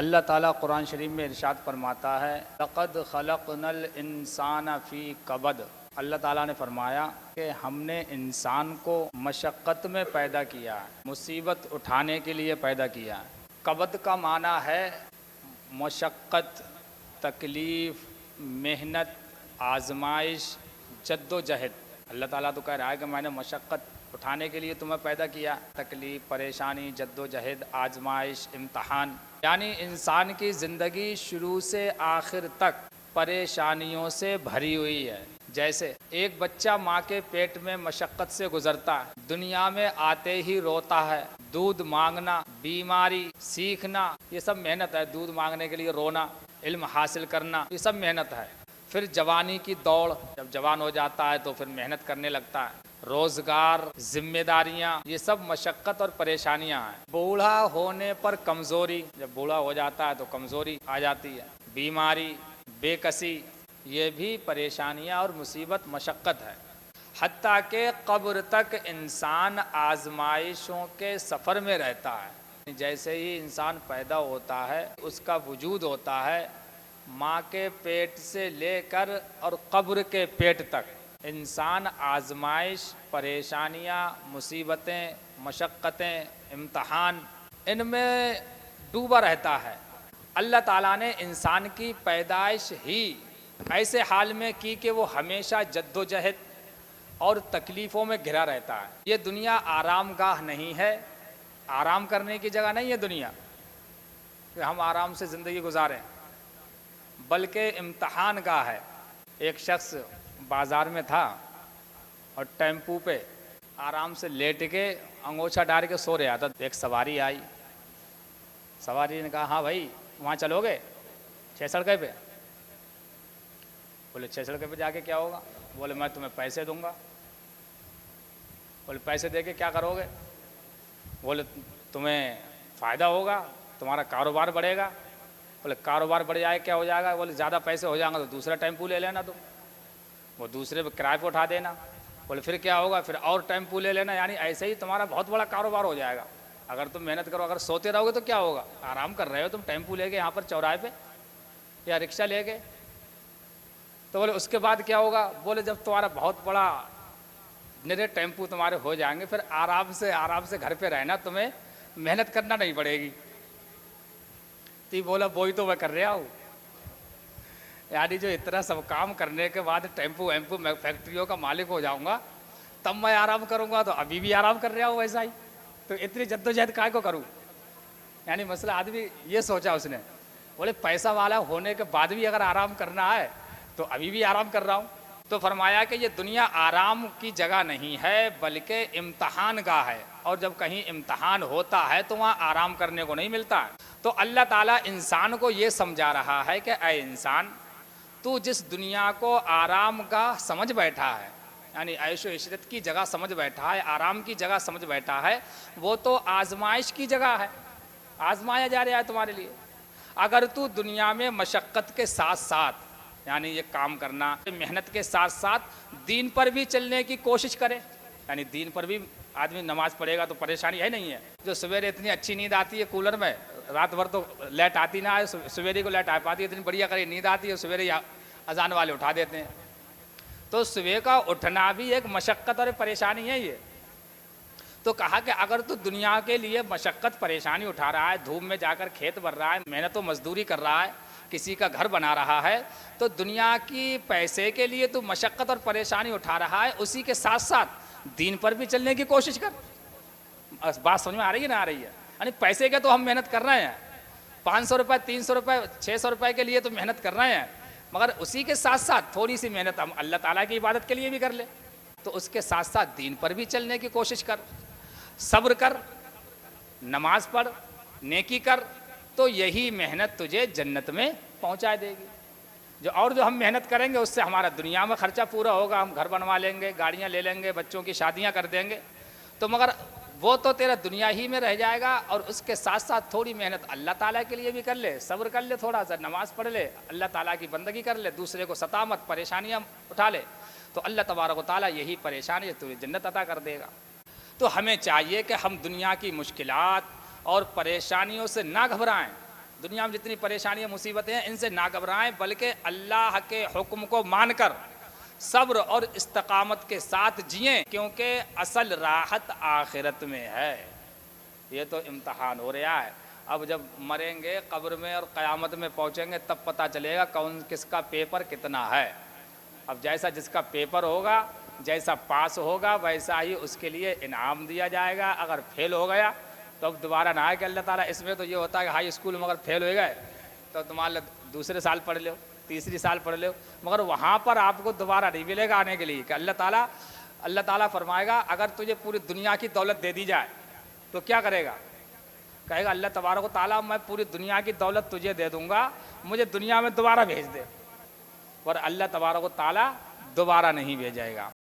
अल्लाह ताला कुरान शरीफ में इरशाद फरमाता है, लक़द खलक़नल इंसान फ़ी कबद। अल्लाह ताला ने फरमाया कि हमने इंसान को मशक्क़त में पैदा किया है, मुसीबत उठाने के लिए पैदा किया है। कबद का माना है मशक्क़त, तकलीफ़, मेहनत, आजमाइश, जद्दोजहद। अल्लाह ताला तो कह रहा है कि मैंने मशक्क़त उठाने के लिए तुम्हें पैदा किया। तकलीफ़, परेशानी, जद्दोजहद, आजमाइश, इम्तहान, यानी इंसान की ज़िंदगी शुरू से आखिर तक परेशानियों से भरी हुई है। जैसे एक बच्चा माँ के पेट में मशक्क़त से गुजरता है, दुनिया में आते ही रोता है, दूध मांगना, बीमारी, सीखना, ये सब मेहनत है। दूध मांगने के लिए रोना, इल्म हासिल करना, ये सब मेहनत है। फिर जवानी की दौड़, जब जवान हो जाता है तो फिर मेहनत करने लगता है। रोज़गार, जिम्मेदारियाँ, ये सब मशक्क़त और परेशानियाँ हैं। बूढ़ा होने पर कमज़ोरी, जब बूढ़ा हो जाता है तो कमज़ोरी आ जाती है। बीमारी, बेकसी, ये भी परेशानियाँ और मुसीबत, मशक्क़त है। हत्ता के कब्र तक इंसान आजमाइशों के सफ़र में रहता है। जैसे ही इंसान पैदा होता है, उसका वजूद होता है, माँ के पेट से लेकर और कब्र के पेट तक इंसान आजमाइश, परेशानियाँ, मुसीबतें, मशक्क़तें, इम्तहान, इनमें डूबा रहता है। अल्लाह ताला ने इंसान की पैदाइश ही ऐसे हाल में की कि वो हमेशा जद्दोजहद और तकलीफ़ों में घिरा रहता है। ये दुनिया आराम गाह नहीं है, आराम करने की जगह नहीं है दुनिया कि हम आराम से ज़िंदगी गुजारें, बल्कि इम्तहान गाह है। एक शख्स बाज़ार में था और टेम्पू पे आराम से लेट के अंगोछा डाल के सो रहा था। एक सवारी आई, सवारी ने कहा, हाँ भाई वहाँ चलोगे 6 सड़के पे? बोले 6 सड़के पे जाके क्या होगा? बोले मैं तुम्हें पैसे दूंगा। बोले पैसे दे के क्या करोगे? बोले तुम्हें फ़ायदा होगा, तुम्हारा कारोबार बढ़ेगा। बोले कारोबार बढ़ जाए क्या हो जाएगा? बोले ज़्यादा पैसे हो जाएंगे तो दूसरा टेम्पू ले लेना तुम, वो दूसरे पे किराए पे उठा देना। बोले फिर क्या होगा? फिर और टेम्पू ले लेना। यानी ऐसे ही तुम्हारा बहुत बड़ा कारोबार हो जाएगा अगर तुम मेहनत करो। अगर सोते रहोगे तो क्या होगा? आराम कर रहे हो तुम, टेम्पू लेके यहाँ पर चौराहे पे या रिक्शा लेके, तो बोले उसके बाद क्या होगा? बोले जब तुम्हारा बहुत बड़ा निरे टेम्पू तुम्हारे हो जाएंगे, फिर आराम से घर पे रहना, तुम्हें मेहनत करना नहीं पड़ेगी। तो बोला वही तो मैं कर रहा हूँ। यानी जो इतना सब काम करने के बाद टेम्पू वैम्पू मैं फैक्ट्रियों का मालिक हो जाऊंगा, तब मैं आराम करूंगा। तो अभी भी आराम कर रहा हूँ वैसा ही, तो इतनी जद्दोजहद काय को करूँ? यानी मसला आदमी ये सोचा उसने, बोले पैसा वाला होने के बाद भी अगर आराम करना है तो अभी भी आराम कर रहा हूँ। तो फरमाया कि ये दुनिया आराम की जगह नहीं है, बल्कि इम्तहान गाह है। और जब कहीं इम्तहान होता है तो वहाँ आराम करने को नहीं मिलता है। तो अल्लाह ताला इंसान को ये समझा रहा है कि ऐ इंसान, तू जिस दुनिया को आराम गाह समझ बैठा है, यानी ऐशो इशरत की जगह समझ बैठा है, आराम की जगह समझ बैठा है, वो तो आजमाइश की जगह है। आजमाया जा रहा है तुम्हारे लिए। अगर तू दुनिया में मशक्क़त के साथ साथ, यानी ये काम करना, मेहनत के साथ साथ दीन पर भी चलने की कोशिश करे, यानी दीन पर भी आदमी नमाज पढ़ेगा तो परेशानी है नहीं है। जो सवेरे इतनी अच्छी नींद आती है कूलर में, रात भर तो लाइट आती ना है, सवेरे को लाइट आ पाती है, इतनी बढ़िया करी नींद आती है, सवेरे अजान वाले उठा देते हैं। तो सुबह का उठना भी एक मशक्क़त और परेशानी है ये। तो कहा कि अगर तू दुनिया के लिए मशक्क़त परेशानी उठा रहा है, धूप में जाकर खेत भर रहा है, मेहनत तो मजदूरी कर रहा है, किसी का घर बना रहा है, तो दुनिया की पैसे के लिए तू मशक्क़त और परेशानी उठा रहा है, उसी के साथ साथ दीन पर भी चलने की कोशिश कर। बात समझ में आ रही है ना? आ रही है। यानी पैसे के तो हम मेहनत कर रहे हैं, 500 रुपये, 300 रुपये, 600 रुपये के लिए तो मेहनत कर रहे हैं, मगर उसी के साथ साथ थोड़ी सी मेहनत हम अल्लाह ताला की इबादत के लिए भी कर ले। तो उसके साथ साथ दीन पर भी चलने की कोशिश कर, सब्र कर, नमाज पढ़, नेकी कर, तो यही मेहनत तुझे जन्नत में पहुंचा देगी। जो हम मेहनत करेंगे उससे हमारा दुनिया में खर्चा पूरा होगा, हम घर बनवा लेंगे, गाड़ियां ले लेंगे, बच्चों की शादियां कर देंगे, तो मगर वो तो तेरा दुनिया ही में रह जाएगा। और उसके साथ साथ थोड़ी मेहनत अल्लाह ताला के लिए भी कर ले, सब्र कर ले, थोड़ा सा नमाज पढ़ ले, अल्लाह ताला की बंदगी कर ले, दूसरे को सता मत, परेशानियाँ उठा ले, तो अल्लाह तबारक व तआला यही परेशानी तुझे जन्नत अता कर देगा। तो हमें चाहिए कि हम दुनिया की मुश्किलात और परेशानियों से ना घबराएं, दुनिया में जितनी परेशानियां मुसीबतें हैं इनसे ना घबराएं, बल्कि अल्लाह के हुक्म को मानकर सब्र और इस्तकामत के साथ जिएं, क्योंकि असल राहत आखिरत में है। ये तो इम्तहान हो रहा है। अब जब मरेंगे कब्र में और क़यामत में पहुँचेंगे तब पता चलेगा कौन किसका पेपर कितना है। अब जैसा जिसका पेपर होगा, जैसा पास होगा, वैसा ही उसके लिए इनाम दिया जाएगा। अगर फेल हो गया तो अब दोबारा ना आए कि अल्लाह ताला, इसमें तो ये होता है कि हाई स्कूल में अगर फेल हो गए तो तुम्हारे दूसरे साल पढ़ लो, तीसरी साल पढ़ लो, मगर वहाँ पर आपको दोबारा नहीं मिलेगा आने के लिए। कि अल्लाह ताला फरमाएगा अगर तुझे पूरी दुनिया की दौलत दे दी जाए तो क्या करेगा? कहेगा अल्लाह तबारक व तआला मैं पूरी दुनिया की दौलत तुझे दे दूंगा, मुझे दुनिया में दोबारा भेज दे। पर अल्लाह तबारक व तआला दोबारा नहीं भेजेगा।